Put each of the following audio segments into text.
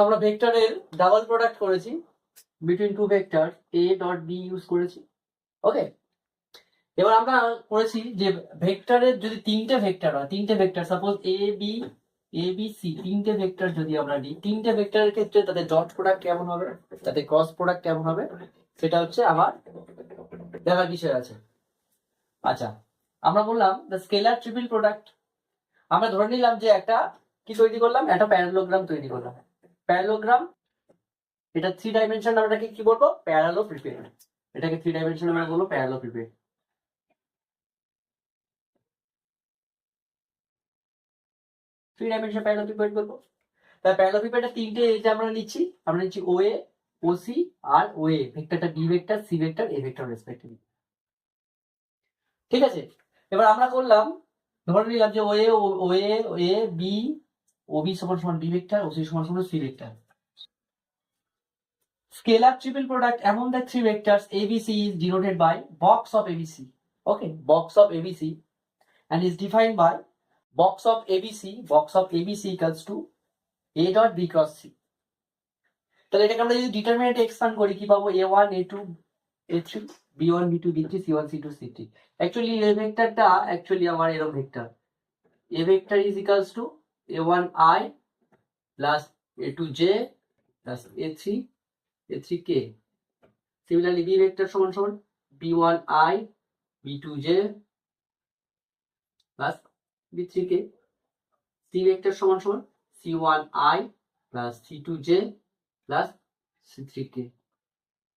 আমরা ভেক্টরের double product করেছি between two vector a dot b use করেছি। ওকে, এবার আমরা করেছি যে ভেক্টরের যদি তিনটে ভেক্টর হয়, তিনটে vector suppose a b c তিনটে ভেক্টর যদি আমরা নিই, তিনটে ভেক্টরের ক্ষেত্রে তাদের ডট প্রোডাক্ট কেমন হবে, তাদের ক্রস প্রোডাক্ট কেমন হবে, সেটা হচ্ছে আমার দেখার বিষয় আছে। আচ্ছা, আমরা বললাম দ্য স্কেলার ট্রিপল প্রোডাক্ট। আমরা ধরে নিলাম যে একটা কি তৈরি করলাম, একটা প্যারালোগ্রাম তৈরি করলাম। প্যারালোগ্রাম, এটা 3 ডাইমেনশন, আমরা এটাকে কি বলবো, প্যারালোপিপেড। এটাকে 3 ডাইমেনশন আমরা বলবো প্যারালোপিপেড। 3 ডাইমেনশন প্যারালোপিপেড বলবো। তাহলে প্যারালোপিপেডের তিনটে এজ আমরা নিচ্ছি ওএ, ওসি আর ওএ ভেক্টরটা B vector, C vector, A vector respectively. ঠিক আছে, এবার আমরা করলাম, ধরে নিলাম যে OA OA OA B, OB সমান সমান বি ভেক্টর, ওসি সমান সমান C vector. Scalar triple product among the three vectors ABC is denoted by box of ABC. Okay, box of ABC, and is defined by box of ABC equals to A dot B cross C. তাহলে এটাকে আমরা যদি ডিটারমিনেন্টে expand করি কি পাবো, A1 A2 A3 B1 B2 B3 C1 C2 C3। Actually এই ভেক্টরটা actually আমার এরকম vector, A vector is equals to A1I plus A2J plus A3K. Similarly, B vector সমান সমান B1I B2J plus B3K. C vector সমান সমান C1I plus C2J plus C3K.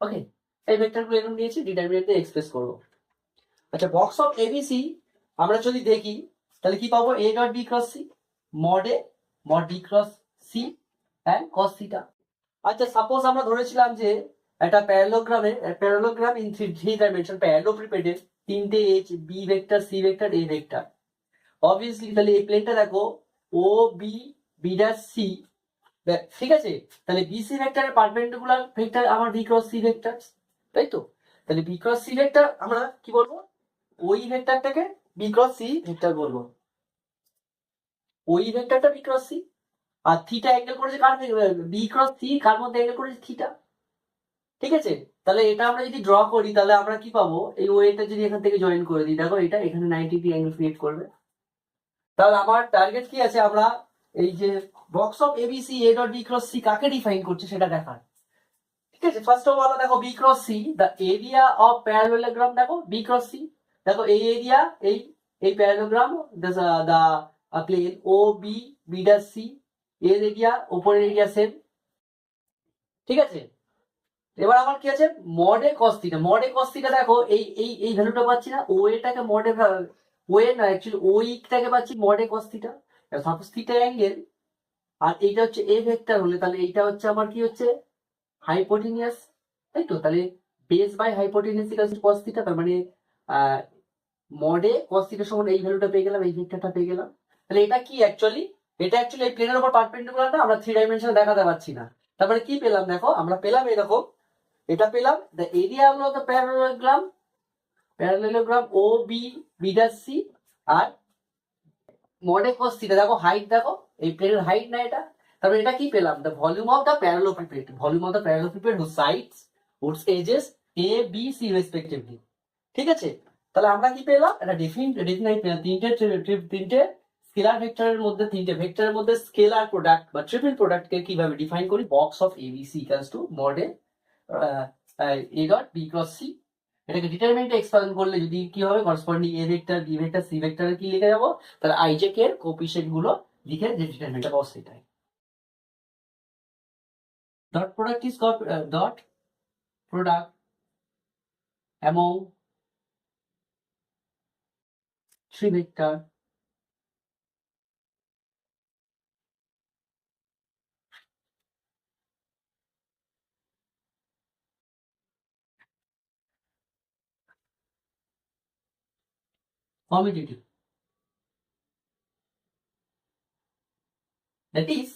ওকে, এই ভেক্টরগুলো এরকম নিয়েছি, ডিটারমিনেন্টে এক্সপ্রেস করব। আচ্ছা, বক্স অফ ABC আমরা যদি দেখি তাহলে কি পাবো, A dot B cross C mod A mod B cross C and cos থিটা। আচ্ছা, সাপোজ আমরা ধরেছিলাম যে একটা প্যারালোগ্রাম ইন থ্রি ডাইমেনশন প্যারালোপিপেডের তিনটে edge B vector, C vector, A vector. Obviously তাহলে এই প্লেনটা দেখো O B B dash C, ঠিক আছে। তাহলে বি সি ভেক্টরের পারপেন্ডিকুলার ভেক্টর আমার বি ক্রস সি ভেক্টর, তাই তো। তাহলে বি ক্রস সি ভেক্টর আমরা কি বলবো, ওই ভেক্টরটাকে বি ক্রস সি ভেক্টর বলবো, ওই ভেক্টরটা বি ক্রস সি। আর থিটা অ্যাঙ্গেল করেছে কার, বি ক্রস সি কার মধ্যে অ্যাঙ্গেল করেছে থিটা। ঠিক আছে, তাহলে এটা আমরা যদি ড্র করি তাহলে আমরা কি পাবো, এই ওয়েটা যদি এখান থেকে জয়েন করে দিই, দেখো এটা এখানে 90 ডিগ্রি অ্যাঙ্গেল ক্রিয়েট করবে। তাহলে আমার টার্গেট কি আছে, আমরা এই যে box of ABC A dot B cross C কাকে ডিফাইন করছে সেটা দেখার। ঠিক আছে, ফার্স্ট অফ অল দেখো B cross C, the area of parallelogram, দেখো বি ক্রস সি, দেখো এই এরিয়া, এই parallelogram the plane O B B dash C, এর এরিয়া উপরের এরিয়া সেম। ঠিক আছে, এবার আমার কি আছে, মডে কস থিটা। মডে কস থিটা দেখো এই এই এই ভ্যালুটা পাচ্ছি না, ও এটাকে মডে, ও এ না অ্যাকচুয়ালি ও ইটাকে পাচ্ছি mod cos theta. Suppose theta angle, আর এইটা হচ্ছে এ ভেক্টর হলে তাহলে এইটা হচ্ছে আমার কি হচ্ছে হাইপোটেনিয়াস, তাই তো। তাহলে base by hypotenuse equals to cos theta, তার মানে মডে কস থিটা সমান এই ভ্যালুটা পেয়ে গেলাম, এই ভেক্টরটা পেয়ে গেলাম। তাহলে এটা কি অ্যাকচুয়ালি, এটা অ্যাকচুয়ালি এই প্লেনের উপর পারপেন্ডিকুলার না, আমরা 3 ডাইমেনশনে দেখাতে পারছি না। তারপরে কি পেলাম, দেখো আমরা পেলাম এরকম, এটা পেলাম দ্য এরিয়া হলো the parallelogram O B B dash C, আর মডে কস থিটা দেখো হাইট, দেখো এই প্লেনের হাইট না এটা। তারপরে এটা কি পেলাম, the volume of the parallelepiped whose sides whose edges A B C respectively. ঠিক আছে, তাহলে আমরা কি পেলাম, এটা ডেফিনাইট পেলাম তিনটে স্কেলার ভেক্টরের মধ্যে, তিনটে ভেক্টরের মধ্যে স্কেলার প্রোডাক্ট বা ট্রিপল প্রোডাক্টকে কিভাবে ডিফাইন করি, box of ABC equals to mod A dot B cross C. এটাকে ডিটারমিনেন্টে এক্সপ্যান্ড করলে যদি কি হবে, corresponding A vector, B vector, C ভেক্টরের কি লিখে যাবো, তাহলে আইজেক এর কোএফিসিয়েন্ট গুলো লিখে যে ডিটারমিনেন্টটা পাবো সেটাই। Dot product is dot product among three vector commutative, that is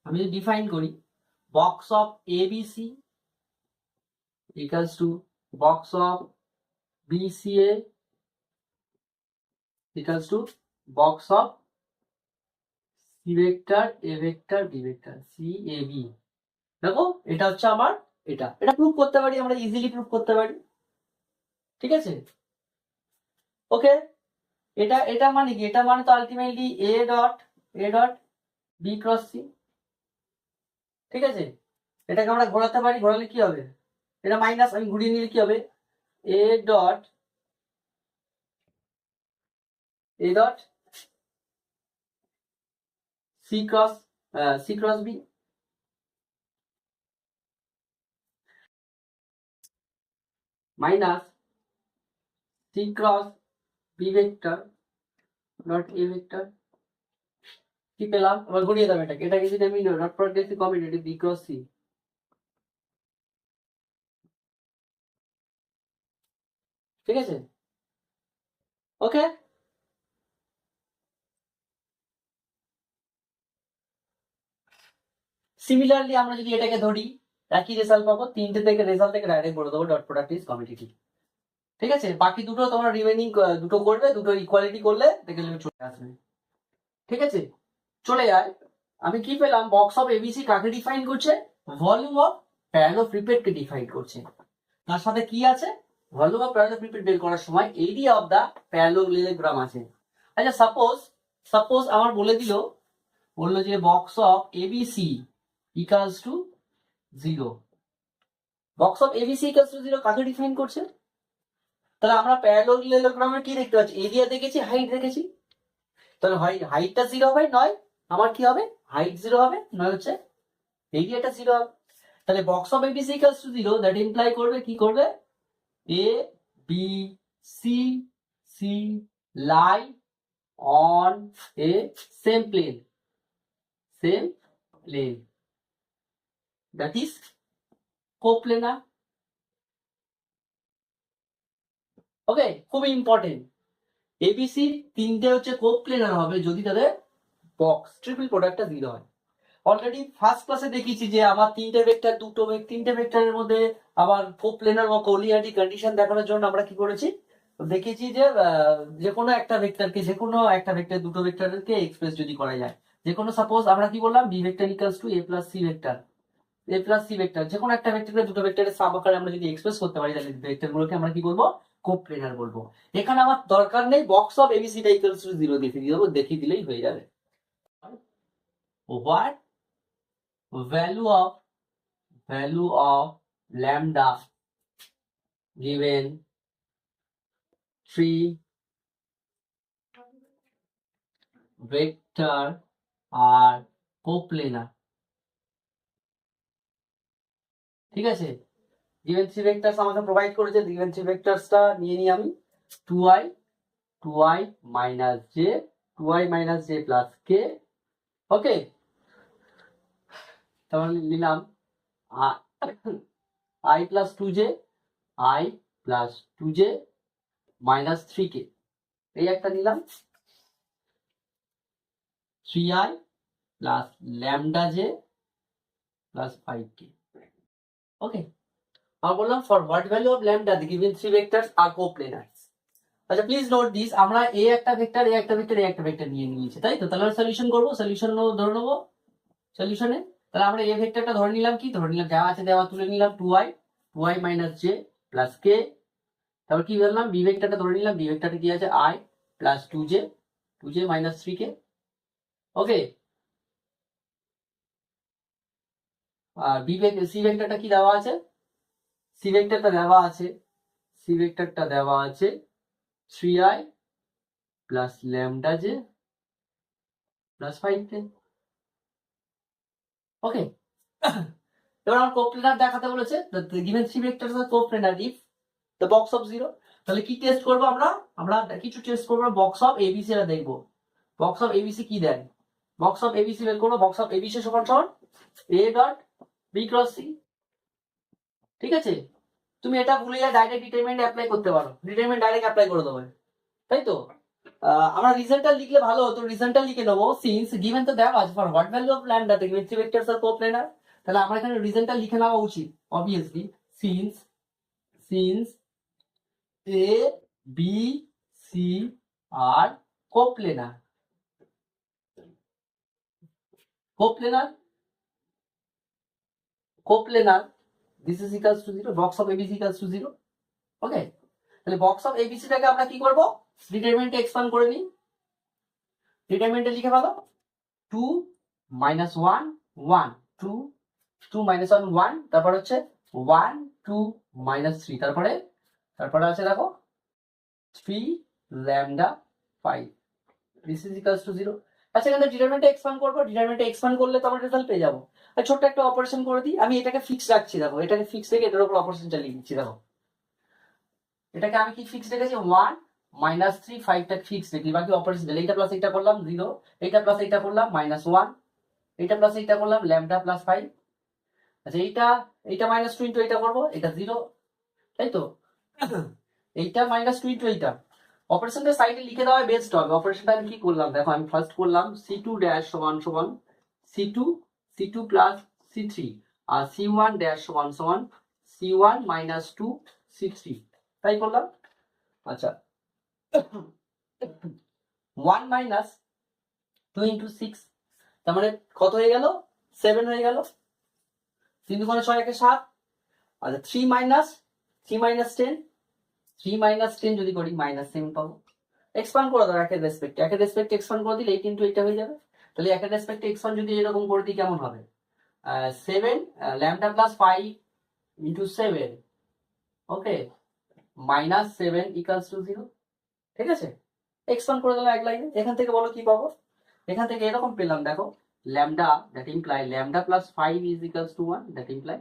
আমি যদি ডিফাইন করি box of ABC equals to box of BCA equals to box of C vector A vector B vector C A B. দেখো এটা হচ্ছে আমার এটা prove করতে পারি, আমরা ইজিলি প্রুভ করতে পারি। ঠিক আছে, ওকে। এটা এটা মানে কি? এটা মানে তো ultimately A dot B cross C. ঠিক আছে, এটাকে আমরা ঘোরাতে পারি, ঘোরালে কি হবে? এটা মাইনাস, আমি ঘুরিয়ে নিলে কি হবে? A dot C cross B minus C cross B vector dot A vector. কি পেলাম? আবার ঘুরিয়ে দাও এটাকে, এটাকে যদি আমি ডট প্রোডাক্ট দিয়েছি কমিউনিটি বি ক্রস সি। ঠিক আছে, ওকে। সিমিলারলি আমরা যদি এটাকে ধরি, একই রেজাল্ট পাবো। তিনটে থেকে রেজাল্ট থেকে ডাইরেক্ট বলে দেবো ডট প্রোডাক্ট ইজ কমিউটিটিভ। ঠিক আছে, বাকি দুটো তোমরা রিমেনিং দুটো করবে, দুটো ইকুয়ালিটি করলে দেখে নেবে চলে আসবে। ঠিক আছে, চলে যায়। আমি কি পেলাম? বক্স অফ এবিসি কাকে ডিফাইন করছে? ভলিউম অফ প্যারালোপ্রিপেড কে ডিফাইন করছে। তার সাথে কি আছে? ভলিউম অফ প্যারালোপ্রিপেড বের করার সময় এরিয়া অফ দা প্যারালোগ্রাম আছে। আচ্ছা, সাপোজ আমার বললো যে box of ABC equals two 0। Box of ABC equals two 0 কাকে ডিফাইন করছে? তাহলে আমরা প্যারালোগ্রামে কি দেখতে পাচ্ছি? এরিয়া দেখেছি, হাইট দেখেছি। তাহলে হয় হাইটটা 0 হবে, নয় আমার কি হবে? হাইট 0 হবে, নয় হচ্ছে এরিয়াটা 0 হবে। তাহলে box of ABC equals to 0, that imply করবে কি করবে? A B C C lie on a same plane that is coplanar. Okay, খুবই ইম্পর্টেন্ট। এবিসি তিনটে হচ্ছে কোপ্লেনার হবে যদি তাদের বক্স ট্রিপল প্রোডাক্টটা 0 হয়। অলরেডি ফার্স্ট ক্লাসে দেখিয়েছি যে আমার তিনটে ভেক্টরের মধ্যে আবার কোপ্লেনার বা কোলিনিয়ারিটি কন্ডিশন দেখানোর জন্য আমরা কি করেছি? দেখেছি যে যে কোনো একটা ভেক্টর দুটো ভেক্টরকে এক্সপ্রেস যদি করা যায়, যে কোনো সাপোজ আমরা কি বললাম? B vector equals to A plus C vector যে কোনো একটা ভেক্টরকে দুটো ভেক্টরের সাব আকারে আমরা যদি এক্সপ্রেস করতে পারি, তাহলে ভেক্টরগুলোকে আমরা কি বলবো? কোপ্লেনার বলবো। এখানে আমার দরকার নেই বক্স অফ এবিসিটা ইকুয়ালস টু 0 দেখিয়ে দিলেই হয়ে যাবে। What value of lambda given 3 vector are coplanar। ঠিক আছে, given 3 vectors আমাকে প্রোভাইড করেছে। given 3 vectorsটা নিয়ে নিই আমি 2i minus j 2i minus j plus k। ওকে, তাহলে নিলাম i plus 2j minus 3k। এই একটা নিলাম 3i plus lambda j plus 5k। Okay, আর বললাম for what value of lambda the given three vectors are coplanars. আচ্ছা, please note this, আমরা এ একটা ভেক্টর নিয়ে নিয়েছি, তাই তো? তাহলে সলিউশন করবো, সলিউশন ধরে নেবো সলিউশনে। তাহলে আমরা এ ভেক্টরটা ধরে নিলাম, কি ধরে নিলাম? যা আছে দেওয়া তুলে নিলাম 2i minus j plus k। তারপর কি ধরলাম? বি ভেক্টরটা ধরে নিলাম, বি ভেক্টরটা কি আছে? i plus 2j minus 3k। Okay, আর সি ভেক্টরটা কি দেওয়া আছে? সি ভেক্টরটা দেওয়া আছে 3i plus lambda j plus 5k। Okay, এবার আমার কোপ্লেনার দেখাতে বলেছে, given three vectors are coplanar if the box of 0। তাহলে কি টেস্ট করবো আমরা কিছু টেস্ট করবো। বক্স অফ এবিসি এর দেখবো, বক্স অফ এবিসি কি দেয়। বক্স অফ এবিসি বের করবো। বক্স অফ এবিসি সমান সমান A dot B cross C. ঠিক আছে, তুমি এটা ভুলে যা, ডাইরেক্ট ডিটারমিনেন্ট অ্যাপ্লাই করতে পারো, ডিটারমিনেন্ট ডাইরেক্ট অ্যাপ্লাই করে দেবে, তাই তো? আমরা রিজনটা লিখলে ভালো হতো, রিজনটা লিখে নেবো। সিন্স গিভেন তো দেওয়া আছে for what value of lambda the given three vectors are coplanar. তাহলে আমরা এখানে রিজনটা লিখে নেওয়া উচিত obviously. Since A B C are coplanar. Coplanar this is equals to 0, box of ABC equals to 0। Okay, তাহলে বক্স অফ এবিসিটাকে আমরা কি করব, ডিটারমিনেন্টে এক্সপ্যান্ড করে নিই। ডিটারমিনেন্টে লিখে ফেলো 2 -1 1 2 2 -1 1, তারপর হচ্ছে 1 2 -3, তারপরে আছে দেখো 3 lambda 5, this is equals to 0। আচ্ছা, এখানে ডিটারমিনেন্টে এক্সপ্যান্ড করবো, ডিটারমিনেন্টে এক্সপ্যান্ড করলে তো আমরা রেজাল্ট পেয়ে যাবো। আর ছোট্ট একটা অপারেশন করে দিই, আমি এটাকে ফিক্স রাখছি, দেখো এটাকে ফিক্স রেখে এটার উপর অপারেশন চালিয়ে দিচ্ছি। দেখো এটাকে আমি কি ফিক্স রেখেছি, 1 -3 5টা ফিক্স রেখি, বাকি অপারেশন চালিয়ে এইটা প্লাস এইটা করলাম 0, এইটা প্লাস এইটা করলাম -1, এইটা প্লাস এইটা করলাম ল্যামডা প্লাস 5। আচ্ছা, এইটা -2 ইন্টু এইটা করবো, এটা 0, তাই তো। এইটা -2 ইন্টু এইটা, অপারেশনটা সাইডে লিখে দেওয়া বেস্ট হবে। অপারেশনটা আমি কি করলাম দেখো, আমি ফার্স্ট করলাম c2 ড্যাশ সমান সমান c2 প্লাস c3, আর c1 ড্যাশ সমান সমান c1 -2 c3, তাই করলাম। আচ্ছা, 1 -2 ইন্টু 6, তার মানে কত হয়ে গেল, 7 হয়ে গেল। 3 2 6 1 7। আচ্ছা, 3 -10, 3 -10 যদি করি -7 পাবো। এক্সপ্যান্ড করে দাও একের রেসপেক্টে এক্সপ্যান্ড করে দিলে 8 ইন্টু 8 হয়ে যাবে। তাহলে একের রেসপেক্টে এক্সপ্যান্ড যদি এরকম করে দিই কেমন হবে, 7 lambda plus 5 into 7, okay, -7 equals to 0। ঠিক আছে, এক্সপ্যান্ড করে দিলাম এক লাইনে। এখান থেকে বলো কি পাবো, এখান থেকে এরকম পেলাম দেখো, lambda that imply lambda plus 5 is equals two 1, that imply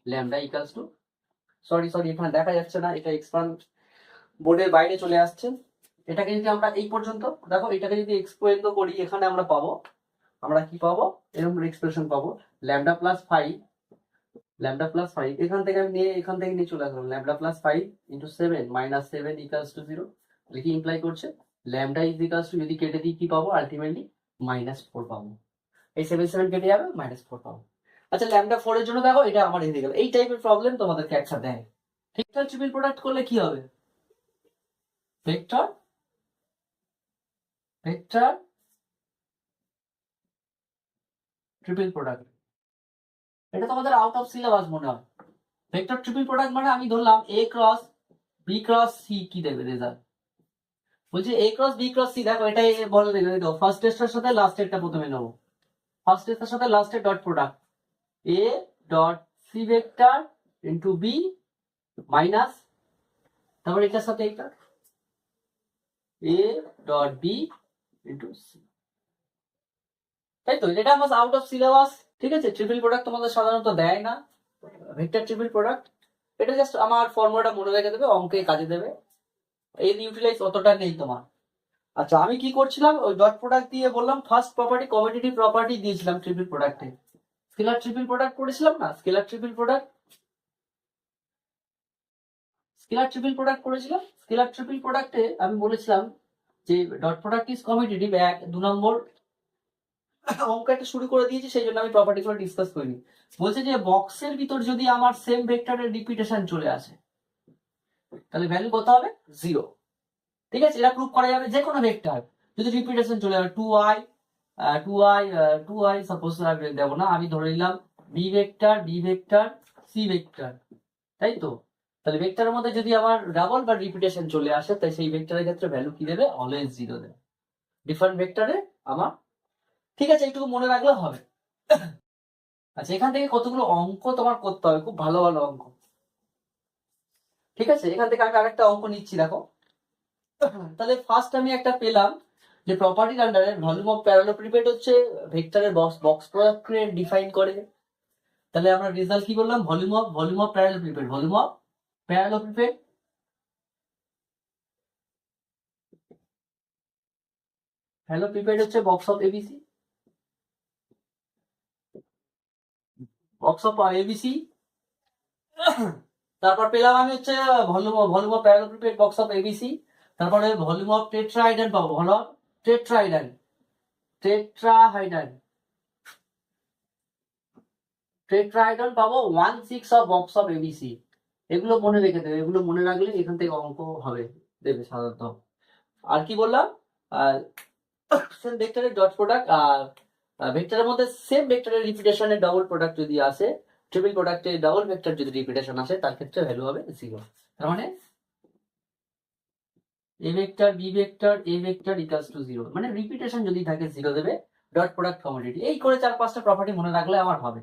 lambda equals to, sorry এখানে দেখা যাচ্ছে না, এটা এক্সপ্যান্ড বোর্ডের বাইরে চলে আসছে। এটাকে যদি আমরা এই পর্যন্ত দেখো, এটাকে যদি এক্সপ্যান্ড করি, এখানে আমরা পাবো, আমরা কি পাবো, এরকম এক্সপ্রেশন পাবো, ল্যামডা প্লাস 5 এখান থেকে নিয়ে চলে আসলাম, lambda plus 5 into 7 -7 equals to 0। তাহলে কি ইমপ্লাই করছে, ল্যামডা ইজ ইকুয়ালস টু, যদি কেটে দিই কি পাবো, আলটিমেটলি -4 পাবো। এই 7 কেটে যাবে, -4 পাবো। আচ্ছা, ল্যামডা 4 এর জন্য দেখো এটা আমার হয়ে গেল। এই টাইপের প্রবলেম তোমাদেরকে একসাথে দেয়। ভেক্টর ট্রিপল প্রোডাক্ট করলে কি হবে, ভেক্টর ট্রিপল প্রোডাক্ট, এটা তোমাদের আউট অফ সিলেবাস মনে হয়। ভেক্টর ট্রিপল প্রোডাক্ট মানে আমি ধরলাম a cross b cross c, কি দেবে রেজাল্ট, বলছি a cross b cross c। দেখো এটাই বলে দেবে, দেখো ফার্স্ট টেস্টের সাথে লাস্ট টেস্টটা প্রথমে নেবো, ফার্স্ট টেস্টের সাথে লাস্টের dot product, a dot c vector into b minus, তারপর এটার সাথে এটা a dot b into c, তাই তো। এটা আমার আউট অফ সিলেবাস। ঠিক আছে, ট্রিপল প্রোডাক্ট তোমাদের সাধারণত দেয় না, ভেক্টর ট্রিপল প্রোডাক্ট। এটা জাস্ট আমার ফর্মুলাটা মনে রেখে দেবে, অঙ্কে কাজে দেবে, এই ইউটিলাইজ অতটা নেই তোমার। আচ্ছা, আমি কি করছিলাম, ওই ডট প্রোডাক্ট দিয়ে বললাম ফার্স্ট প্রপার্টি কমিউটেটিভ প্রপার্টি দিয়েছিলাম ট্রিপল প্রোডাক্টে, স্কেলার ট্রিপল প্রোডাক্ট করেছিলাম না, স্কেলার ট্রিপল করেছিলাম। স্কেলার ট্রিপল প্রোডাক্টে আমি বলেছিলাম যে ডট প্রোডাক্ট ইজ কমিউটেটিভ, 1 2 নম্বর অঙ্ক একটা শুরু করে দিয়েছি, সেই জন্য আমি প্রপার্টি গুলো ডিসকাস করিনি। বলছে যে বক্সের ভিতর যদি আমার সেম ভেক্টরের রিপিটেশন চলে আসে, তাহলে ভ্যালু কত হবে, 0। ঠিক আছে, এটা প্রুফ করা যাবে যে কোনো ভেক্টর যদি রিপিটেশন চলে যাবে, 2i সাপোজ দেবো না, আমি ধরে নিলাম b ভেক্টর c ভেক্টর, তাই তো। তাহলে ভেক্টরের মধ্যে যদি আমার ডাবল বা রিপিটেশন চলে আসে, তাই সেই ভেক্টরের ক্ষেত্রে ভ্যালু কি দেবে, অলওয়েজ 0 দেবে ডিফারেন্ট ভেক্টরে আমার। ঠিক আছে, এইটুকু মনে রাখলে হবে। আচ্ছা, এখান থেকে কতগুলো অঙ্ক তোমার করতে হবে, খুব ভালো ভালো অঙ্ক। ঠিক আছে, এখান থেকে আমি আরেকটা অঙ্ক নিচ্ছি, দেখো। তাহলে ফার্স্ট আমি একটা পেলাম যে প্রপার্টির আন্ডারে ভলিউম অফ প্যারালোপিপেড হচ্ছে ভেক্টরের বক্স প্রোডাক্টকে ডিফাইন করে। তাহলে আমরা রেজাল্ট কি বললাম, volume of parallelepiped, volume of parallelepiped parallelepiped হচ্ছে বক্স অফ এবিসি, তারপর পেলাম আমি হচ্ছে volume of parallelepiped box of ABC, তারপরে ভলিউম অফ টেট্রাহাইড্রাল পাবো, ভলিউম অফ টেট্রাহাইড্রাল পাবো 1/6 অফ বক্স অফ এবিসি। এগুলো মনে রেখে দেবে, এগুলো মনে রাখলে এখান থেকে অঙ্ক হবে, দেবে সাধারণত। আর কি বললাম, ভেক্টরের ডট প্রোডাক্ট আর ভেক্টরের মধ্যে সেম ভেক্টরের রিপিটেশনের ডাবল প্রোডাক্ট যদি আসে, ট্রিপল প্রোডাক্টে ডাবল ভেক্টর যদি রিপিটেশন আসে, তার ক্ষেত্রে ভ্যালু হবে 0। তার মানে A vector B vector A vector equals to 0, মানে রিপিটেশন যদি থাকে 0 দেবে, ডট প্রোডাক্ট কমোডিটি। এই করে 4-5টা প্রপার্টি মনে রাখলে আমার হবে।